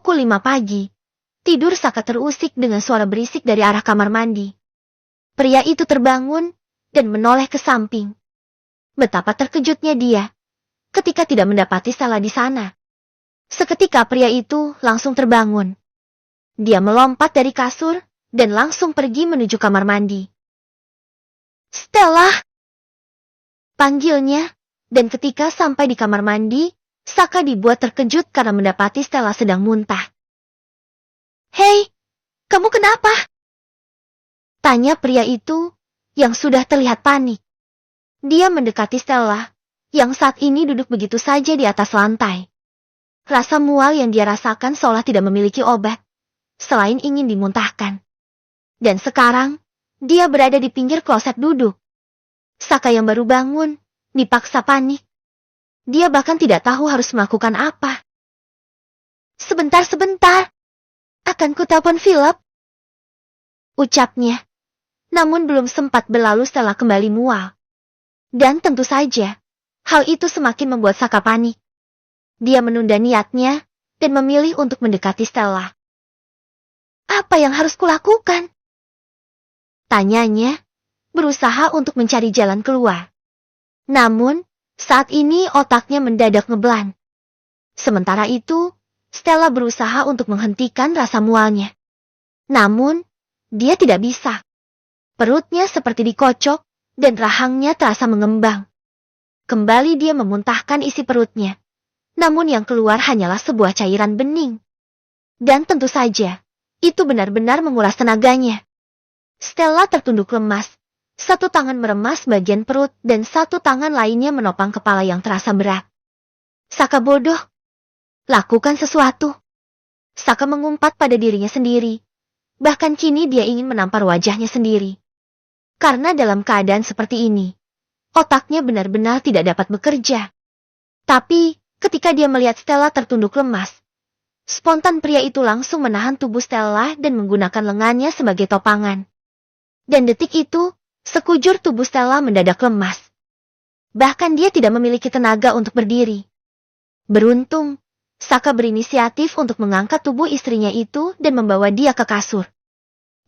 pukul 5 pagi, tidur Saka terusik dengan suara berisik dari arah kamar mandi. Pria itu terbangun dan menoleh ke samping. Betapa terkejutnya dia ketika tidak mendapati Stella di sana. Seketika pria itu langsung terbangun. Dia melompat dari kasur dan langsung pergi menuju kamar mandi. "Stella!" panggilnya, dan ketika sampai di kamar mandi, Saka dibuat terkejut karena mendapati Stella sedang muntah. "Hei, kamu kenapa?" tanya pria itu yang sudah terlihat panik. Dia mendekati Stella yang saat ini duduk begitu saja di atas lantai. Rasa mual yang dia rasakan seolah tidak memiliki obat, selain ingin dimuntahkan. Dan sekarang, dia berada di pinggir kloset duduk. Saka yang baru bangun, dipaksa panik. Dia bahkan tidak tahu harus melakukan apa. "Sebentar, akan kutelepon Philip," ucapnya. Namun belum sempat berlalu Stella kembali mual. Dan tentu saja, hal itu semakin membuat Saka panik. Dia menunda niatnya dan memilih untuk mendekati Stella. "Apa yang harus kulakukan?" tanyanya, berusaha untuk mencari jalan keluar. Namun, saat ini otaknya mendadak ngeblan. Sementara itu, Stella berusaha untuk menghentikan rasa mualnya. Namun, dia tidak bisa. Perutnya seperti dikocok, dan rahangnya terasa mengembang. Kembali dia memuntahkan isi perutnya. Namun yang keluar hanyalah sebuah cairan bening. Dan tentu saja, itu benar-benar menguras tenaganya. Stella tertunduk lemas. Satu tangan meremas bagian perut dan satu tangan lainnya menopang kepala yang terasa berat. "Saka bodoh. Lakukan sesuatu." Saka mengumpat pada dirinya sendiri. Bahkan kini dia ingin menampar wajahnya sendiri. Karena dalam keadaan seperti ini, otaknya benar-benar tidak dapat bekerja. Tapi, ketika dia melihat Stella tertunduk lemas, spontan pria itu langsung menahan tubuh Stella dan menggunakan lengannya sebagai topangan. Dan detik itu, sekujur tubuh Stella mendadak lemas. Bahkan dia tidak memiliki tenaga untuk berdiri. Beruntung, Saka berinisiatif untuk mengangkat tubuh istrinya itu dan membawa dia ke kasur.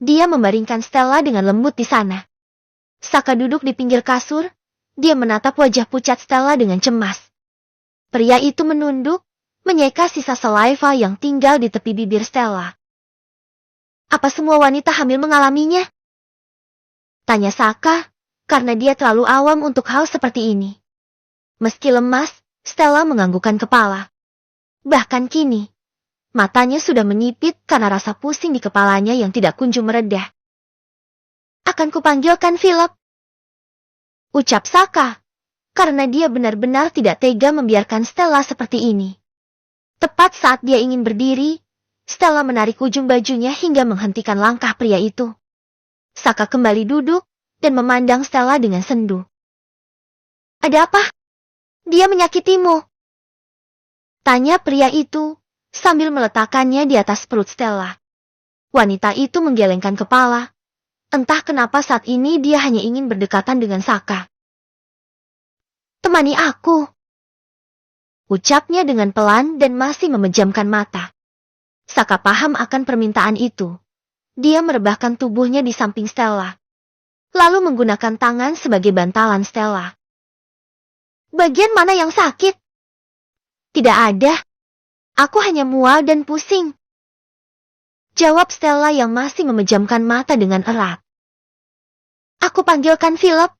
Dia membaringkan Stella dengan lembut di sana. Saka duduk di pinggir kasur, dia menatap wajah pucat Stella dengan cemas. Pria itu menunduk, menyeka sisa saliva yang tinggal di tepi bibir Stella. "Apa semua wanita hamil mengalaminya?" tanya Saka, karena dia terlalu awam untuk hal seperti ini. Meski lemas, Stella menganggukkan kepala. Bahkan kini, matanya sudah menyipit karena rasa pusing di kepalanya yang tidak kunjung meredah. "Akan kupanggilkan Philip," ucap Saka, karena dia benar-benar tidak tega membiarkan Stella seperti ini. Tepat saat dia ingin berdiri, Stella menarik ujung bajunya hingga menghentikan langkah pria itu. Saka kembali duduk dan memandang Stella dengan sendu. "Ada apa? Dia menyakitimu?" tanya pria itu sambil meletakkannya di atas perut Stella. Wanita itu menggelengkan kepala. Entah kenapa saat ini dia hanya ingin berdekatan dengan Saka. "Temani aku," ucapnya dengan pelan dan masih memejamkan mata. Saka paham akan permintaan itu. Dia merebahkan tubuhnya di samping Stella, lalu menggunakan tangan sebagai bantalan Stella. "Bagian mana yang sakit?" "Tidak ada. Aku hanya mual dan pusing," jawab Stella yang masih memejamkan mata dengan erat. "Aku panggilkan Philip,"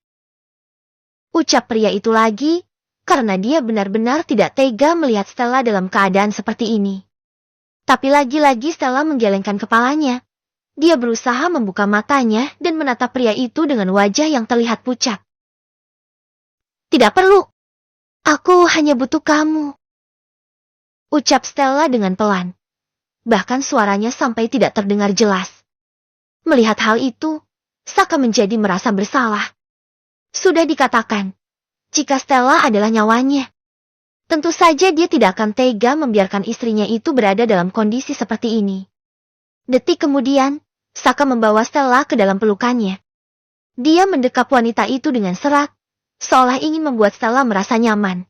ucap pria itu lagi, karena dia benar-benar tidak tega melihat Stella dalam keadaan seperti ini. Tapi lagi-lagi Stella menggelengkan kepalanya. Dia berusaha membuka matanya dan menatap pria itu dengan wajah yang terlihat pucat. "Tidak perlu. Aku hanya butuh kamu," ucap Stella dengan pelan. Bahkan suaranya sampai tidak terdengar jelas. Melihat hal itu, Saka menjadi merasa bersalah. Sudah dikatakan, jika Stella adalah nyawanya. Tentu saja dia tidak akan tega membiarkan istrinya itu berada dalam kondisi seperti ini. Detik kemudian, Saka membawa Stella ke dalam pelukannya. Dia mendekap wanita itu dengan serak, seolah ingin membuat Stella merasa nyaman.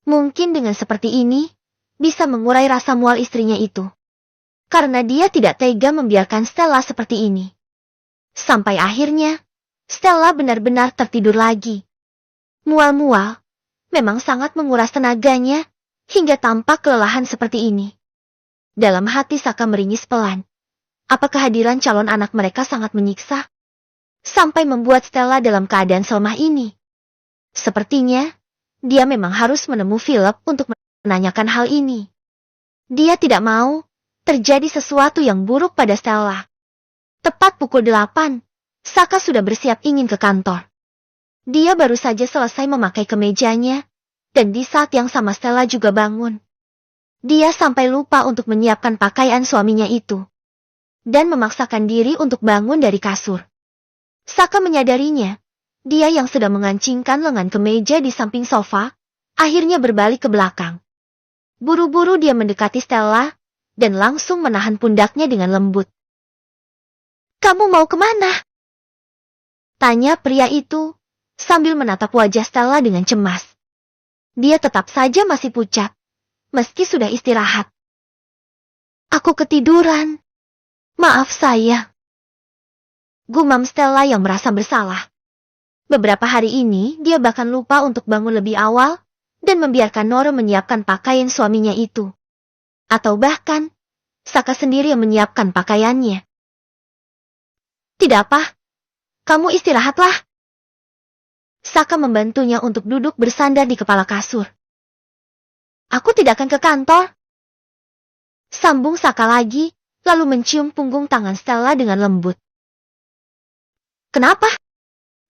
Mungkin dengan seperti ini, bisa mengurai rasa mual istrinya itu. karena dia tidak tega membiarkan Stella seperti ini. Sampai akhirnya, Stella benar-benar tertidur lagi. Mual-mual, memang sangat menguras tenaganya, hingga tampak kelelahan seperti ini. Dalam hati Saka meringis pelan. Apa kehadiran calon anak mereka sangat menyiksa? Sampai membuat Stella dalam keadaan selemah ini. Sepertinya, dia memang harus menemui Philip untuk menanyakan hal ini. Dia tidak mau terjadi sesuatu yang buruk pada Stella. Tepat pukul 8, Saka sudah bersiap ingin ke kantor. Dia baru saja selesai memakai kemejanya, dan di saat yang sama Stella juga bangun. Dia sampai lupa untuk menyiapkan pakaian suaminya itu, dan memaksakan diri untuk bangun dari kasur. Saka menyadarinya, dia yang sedang mengancingkan lengan kemeja di samping sofa, akhirnya berbalik ke belakang. Buru-buru dia mendekati Stella, dan langsung menahan pundaknya dengan lembut. "Kamu mau kemana?" tanya pria itu, sambil menatap wajah Stella dengan cemas. Dia tetap saja masih pucat, meski sudah istirahat. "Aku ketiduran. Maaf sayang," gumam Stella yang merasa bersalah. Beberapa hari ini dia bahkan lupa untuk bangun lebih awal dan membiarkan Nora menyiapkan pakaian suaminya itu. Atau bahkan, Saka sendiri yang menyiapkan pakaiannya. "Tidak apa, kamu istirahatlah." Saka membantunya untuk duduk bersandar di kepala kasur. "Aku tidak akan ke kantor," sambung Saka lagi, lalu mencium punggung tangan Stella dengan lembut. "Kenapa?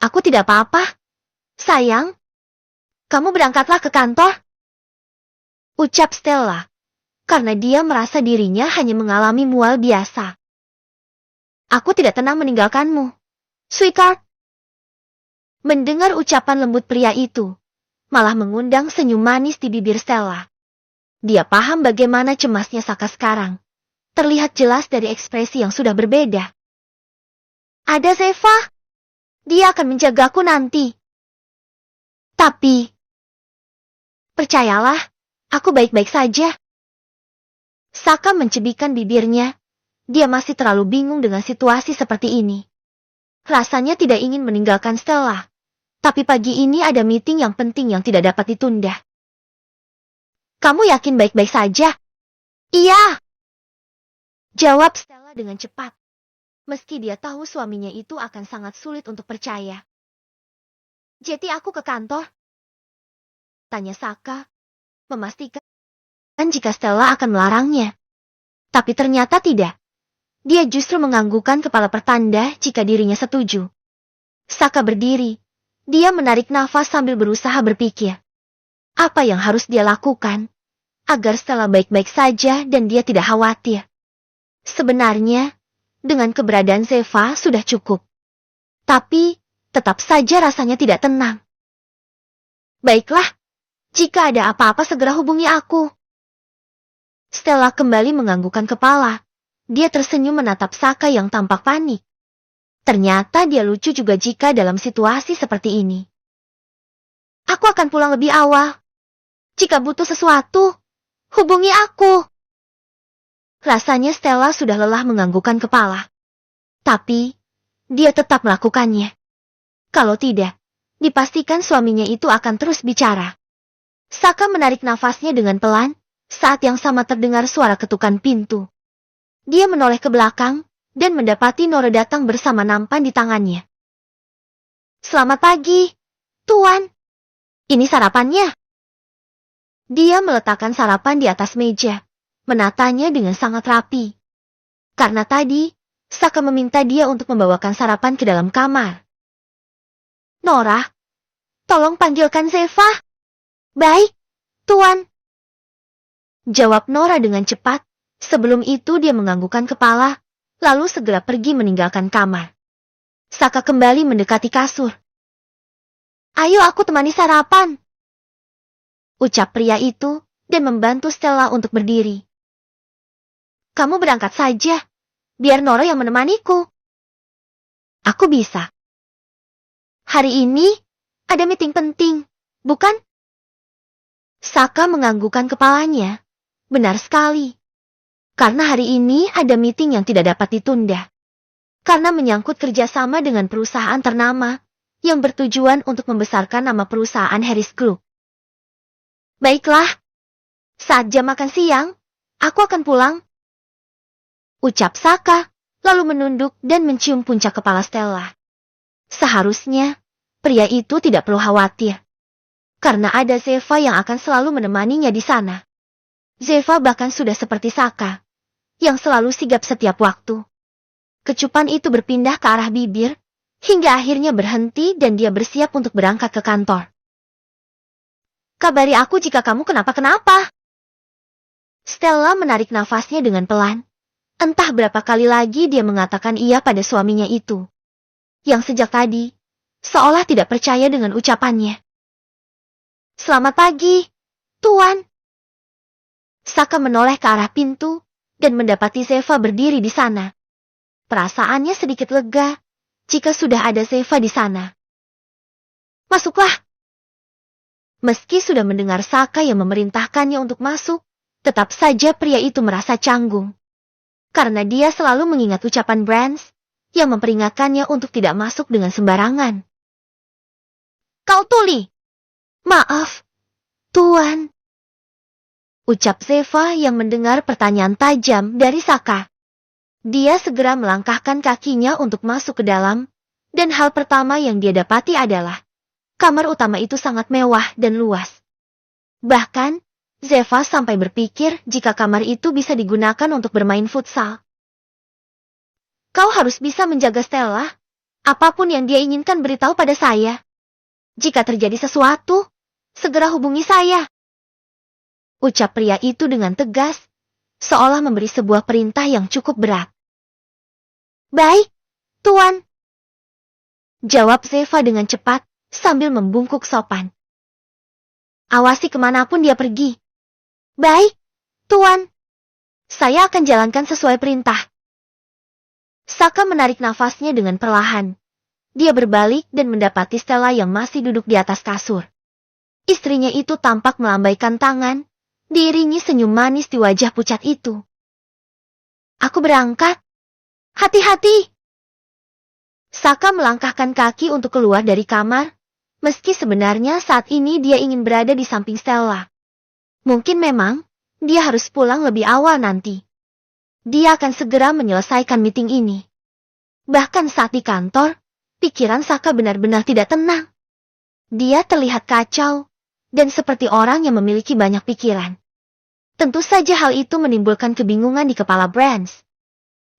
Aku tidak apa-apa. Sayang, kamu berangkatlah ke kantor," ucap Stella, karena dia merasa dirinya hanya mengalami mual biasa. "Aku tidak tenang meninggalkanmu, sweetheart." Mendengar ucapan lembut pria itu, malah mengundang senyum manis di bibir Stella. Dia paham bagaimana cemasnya Saka sekarang. Terlihat jelas dari ekspresi yang sudah berbeda. "Ada Zeva. Dia akan menjagaku nanti. Tapi, percayalah, aku baik-baik saja." Saka mencibikkan bibirnya. Dia masih terlalu bingung dengan situasi seperti ini. Rasanya tidak ingin meninggalkan Stella. Tapi pagi ini ada meeting yang penting yang tidak dapat ditunda. "Kamu yakin baik-baik saja?" "Iya," jawab Stella dengan cepat. Meski dia tahu suaminya itu akan sangat sulit untuk percaya. "Jadi aku ke kantor?" tanya Saka, memastikan jika Stella akan melarangnya. Tapi ternyata tidak. Dia justru menganggukkan kepala pertanda jika dirinya setuju. Saka berdiri. Dia menarik nafas sambil berusaha berpikir. Apa yang harus dia lakukan agar Stella baik-baik saja dan dia tidak khawatir? Sebenarnya, dengan keberadaan Zeva sudah cukup. Tapi, tetap saja rasanya tidak tenang. "Baiklah, jika ada apa-apa segera hubungi aku." Stella kembali menganggukkan kepala. Dia tersenyum menatap Saka yang tampak panik. Ternyata dia lucu juga jika dalam situasi seperti ini. "Aku akan pulang lebih awal. Jika butuh sesuatu, hubungi aku." Rasanya Stella sudah lelah menganggukkan kepala. Tapi, dia tetap melakukannya. Kalau tidak, dipastikan suaminya itu akan terus bicara. Saka menarik nafasnya dengan pelan, saat yang sama terdengar suara ketukan pintu. Dia menoleh ke belakang, dan mendapati Nora datang bersama nampan di tangannya. "Selamat pagi, Tuan. Ini sarapannya." Dia meletakkan sarapan di atas meja, menatanya dengan sangat rapi. Karena tadi, Saka meminta dia untuk membawakan sarapan ke dalam kamar. "Nora, tolong panggilkan Zeva." "Baik, Tuan," jawab Nora dengan cepat. Sebelum itu dia menganggukkan kepala, lalu segera pergi meninggalkan kamar. Saka kembali mendekati kasur. "Ayo aku temani sarapan," ucap pria itu, dan membantu Stella untuk berdiri. "Kamu berangkat saja, biar Nora yang menemaniku." "Aku bisa. Hari ini, ada meeting penting, bukan?" Saka menganggukkan kepalanya. Benar sekali. Karena hari ini ada meeting yang tidak dapat ditunda. Karena menyangkut kerjasama dengan perusahaan ternama yang bertujuan untuk membesarkan nama perusahaan Harris Group. Baiklah, saat jam makan siang, aku akan pulang. Ucap Saka, lalu menunduk dan mencium puncak kepala Stella. Seharusnya, pria itu tidak perlu khawatir. Karena ada Zeva yang akan selalu menemaninya di sana. Zeva bahkan sudah seperti Saka, yang selalu sigap setiap waktu. Kecupan itu berpindah ke arah bibir, hingga akhirnya berhenti dan dia bersiap untuk berangkat ke kantor. Kabari aku jika kamu kenapa-kenapa. Stella menarik nafasnya dengan pelan. Entah berapa kali lagi dia mengatakan iya pada suaminya itu. Yang sejak tadi, seolah tidak percaya dengan ucapannya. Selamat pagi, Tuan. Saka menoleh ke arah pintu dan mendapati Zeva berdiri di sana. Perasaannya sedikit lega jika sudah ada Zeva di sana. Masuklah. Meski sudah mendengar Saka yang memerintahkannya untuk masuk, tetap saja pria itu merasa canggung. Karena dia selalu mengingat ucapan Brands yang memperingatkannya untuk tidak masuk dengan sembarangan. Kau tuli. Maaf, Tuan. Ucap Zeva yang mendengar pertanyaan tajam dari Saka. Dia segera melangkahkan kakinya untuk masuk ke dalam, dan hal pertama yang dia dapati adalah kamar utama itu sangat mewah dan luas. Bahkan, Zeva sampai berpikir jika kamar itu bisa digunakan untuk bermain futsal. Kau harus bisa menjaga Stella. Apapun yang dia inginkan beritahu pada saya. Jika terjadi sesuatu, segera hubungi saya. Ucap pria itu dengan tegas, seolah memberi sebuah perintah yang cukup berat. Baik, Tuan. Jawab Zeva dengan cepat, sambil membungkuk sopan. Awasi kemanapun dia pergi. Baik, Tuan. Saya akan jalankan sesuai perintah. Saka menarik nafasnya dengan perlahan. Dia berbalik dan mendapati Stella yang masih duduk di atas kasur. Istrinya itu tampak melambaikan tangan, diiringi senyum manis di wajah pucat itu. Aku berangkat. Hati-hati. Saka melangkahkan kaki untuk keluar dari kamar, meski sebenarnya saat ini dia ingin berada di samping Stella. Mungkin memang, dia harus pulang lebih awal nanti. Dia akan segera menyelesaikan meeting ini. Bahkan saat di kantor, pikiran Saka benar-benar tidak tenang. Dia terlihat kacau, dan seperti orang yang memiliki banyak pikiran. Tentu saja hal itu menimbulkan kebingungan di kepala Brands.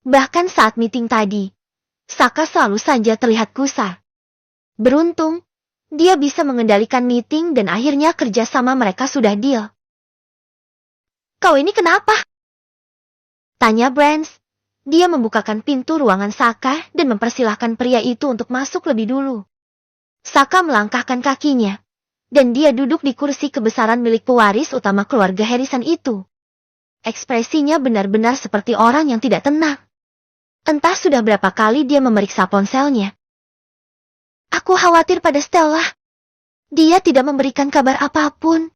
Bahkan saat meeting tadi, Saka selalu saja terlihat gusar. Beruntung, dia bisa mengendalikan meeting dan akhirnya kerjasama mereka sudah deal. Kau ini kenapa? Tanya Brands. Dia membukakan pintu ruangan Saka dan mempersilahkan pria itu untuk masuk lebih dulu. Saka melangkahkan kakinya, dan dia duduk di kursi kebesaran milik pewaris utama keluarga Harrison itu. Ekspresinya benar-benar seperti orang yang tidak tenang. Entah sudah berapa kali dia memeriksa ponselnya. Aku khawatir pada Stella. Dia tidak memberikan kabar apapun.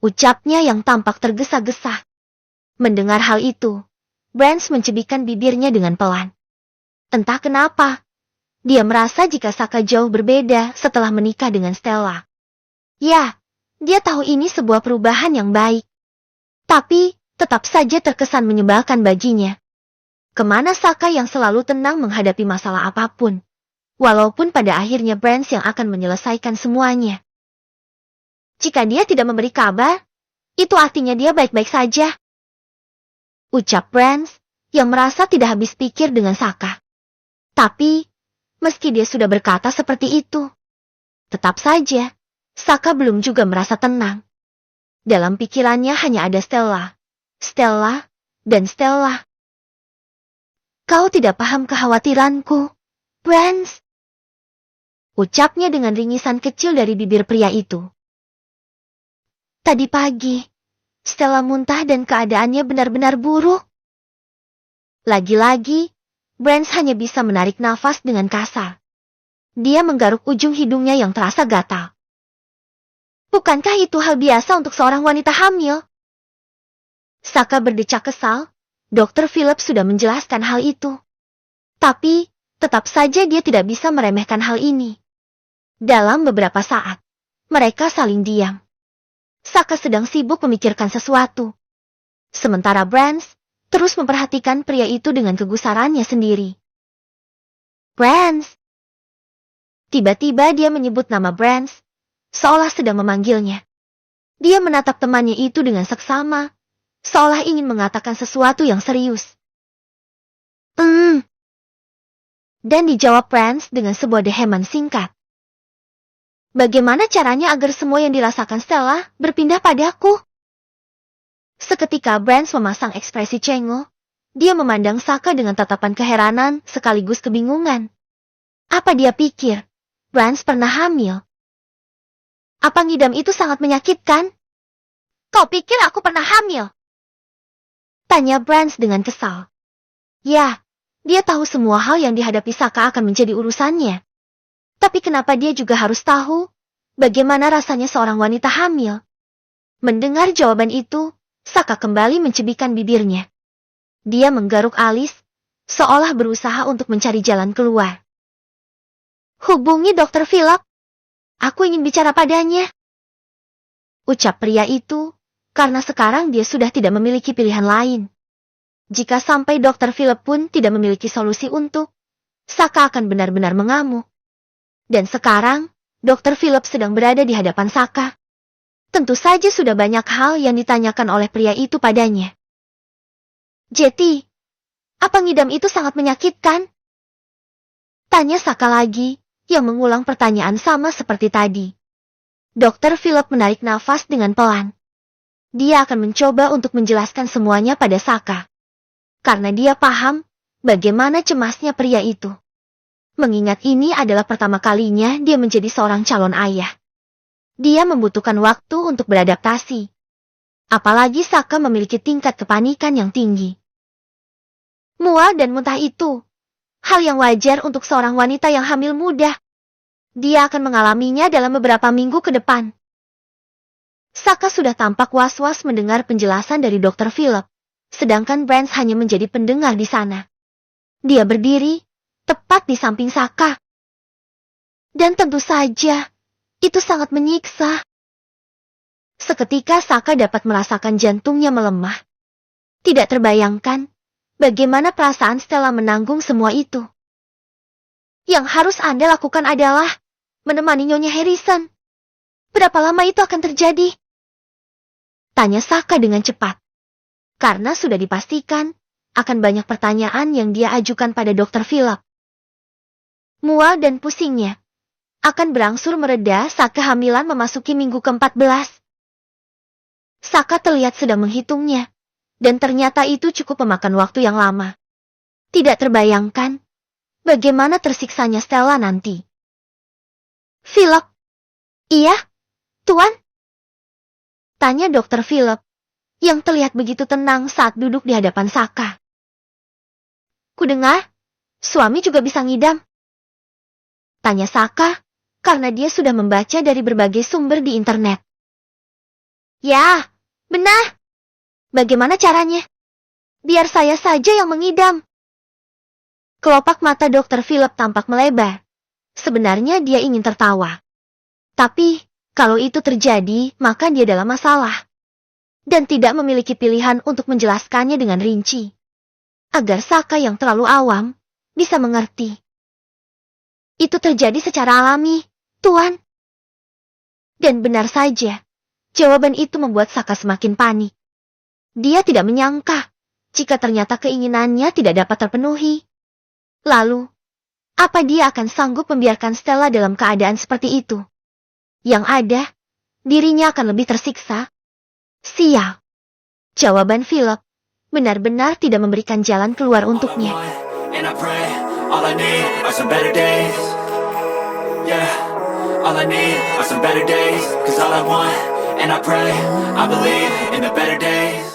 Ucapnya yang tampak tergesa-gesa. Mendengar hal itu, Brands mencibikkan bibirnya dengan pelan. Entah kenapa, dia merasa jika Saka jauh berbeda setelah menikah dengan Stella. Ya, dia tahu ini sebuah perubahan yang baik. Tapi, tetap saja terkesan menyebalkan baginya. Kemana Saka yang selalu tenang menghadapi masalah apapun. Walaupun pada akhirnya Brands yang akan menyelesaikan semuanya. Jika dia tidak memberi kabar, itu artinya dia baik-baik saja. Ucap Brands, yang merasa tidak habis pikir dengan Saka. Tapi, meski dia sudah berkata seperti itu, tetap saja, Saka belum juga merasa tenang. Dalam pikirannya hanya ada Stella, Stella, dan Stella. Kau tidak paham kekhawatiranku, Brands. Ucapnya dengan ringisan kecil dari bibir pria itu. Tadi pagi, Stella muntah dan keadaannya benar-benar buruk. Lagi-lagi, Brands hanya bisa menarik nafas dengan kasar. Dia menggaruk ujung hidungnya yang terasa gatal. Bukankah itu hal biasa untuk seorang wanita hamil? Saka berdecak kesal. Dr. Philip sudah menjelaskan hal itu. Tapi, tetap saja dia tidak bisa meremehkan hal ini. Dalam beberapa saat, mereka saling diam. Saka sedang sibuk memikirkan sesuatu. Sementara Brands terus memperhatikan pria itu dengan kegusarannya sendiri. Brands. Tiba-tiba dia menyebut nama Brands, seolah sedang memanggilnya. Dia menatap temannya itu dengan seksama, seolah ingin mengatakan sesuatu yang serius. Dan dijawab Brands dengan sebuah deheman singkat. Bagaimana caranya agar semua yang dirasakan Stella berpindah padaku? Seketika Brands memasang ekspresi cengeng. Dia memandang Saka dengan tatapan keheranan sekaligus kebingungan. Apa dia pikir? Brands pernah hamil? Apa ngidam itu sangat menyakitkan? Kau pikir aku pernah hamil? Tanya Brands dengan kesal. Ya, dia tahu semua hal yang dihadapi Saka akan menjadi urusannya. Tapi kenapa dia juga harus tahu bagaimana rasanya seorang wanita hamil? Mendengar jawaban itu, Saka kembali mencibikkan bibirnya. Dia menggaruk alis, seolah berusaha untuk mencari jalan keluar. Hubungi Dr. Philip. Aku ingin bicara padanya. Ucap pria itu, karena sekarang dia sudah tidak memiliki pilihan lain. Jika sampai Dr. Philip pun tidak memiliki solusi untuk, Saka akan benar-benar mengamuk. Dan sekarang, Dr. Philip sedang berada di hadapan Saka. Tentu saja sudah banyak hal yang ditanyakan oleh pria itu padanya. Jetty, apa ngidam itu sangat menyakitkan? Tanya Saka lagi, yang mengulang pertanyaan sama seperti tadi. Dr. Philip menarik nafas dengan pelan. Dia akan mencoba untuk menjelaskan semuanya pada Saka. Karena dia paham bagaimana cemasnya pria itu. Mengingat ini adalah pertama kalinya dia menjadi seorang calon ayah. Dia membutuhkan waktu untuk beradaptasi. Apalagi Saka memiliki tingkat kepanikan yang tinggi. Mual dan muntah itu hal yang wajar untuk seorang wanita yang hamil muda. Dia akan mengalaminya dalam beberapa minggu ke depan. Saka sudah tampak was-was mendengar penjelasan dari Dr. Philip, sedangkan Brands hanya menjadi pendengar di sana. Dia berdiri tepat di samping Saka. Dan tentu saja, itu sangat menyiksa. Seketika Saka dapat merasakan jantungnya melemah. Tidak terbayangkan bagaimana perasaan Stella menanggung semua itu. Yang harus Anda lakukan adalah menemani Nyonya Harrison. Berapa lama itu akan terjadi? Tanya Saka dengan cepat. Karena sudah dipastikan akan banyak pertanyaan yang dia ajukan pada Dr. Philip. Mual dan pusingnya akan berangsur mereda saat kehamilan memasuki minggu ke-14. Saka terlihat sedang menghitungnya, dan ternyata itu cukup memakan waktu yang lama. Tidak terbayangkan bagaimana tersiksanya Stella nanti. Philip. Iya, Tuan? Tanya Dr. Philip, yang terlihat begitu tenang saat duduk di hadapan Saka. Kudengar, suami juga bisa ngidam. Tanya Saka, karena dia sudah membaca dari berbagai sumber di internet. Ya, benar. Bagaimana caranya? Biar saya saja yang mengidam. Kelopak mata Dr. Philip tampak melebar. Sebenarnya dia ingin tertawa. Tapi, kalau itu terjadi, maka dia dalam masalah. Dan tidak memiliki pilihan untuk menjelaskannya dengan rinci. Agar Saka yang terlalu awam, bisa mengerti. Itu terjadi secara alami, Tuan. Dan benar saja, jawaban itu membuat Saka semakin panik. Dia tidak menyangka jika ternyata keinginannya tidak dapat terpenuhi. Lalu, apa dia akan sanggup membiarkan Stella dalam keadaan seperti itu? Yang ada, dirinya akan lebih tersiksa. Sial. Jawaban Philip benar-benar tidak memberikan jalan keluar untuknya. All I need are some better days, 'cause all I want, and I pray, I believe in the better days.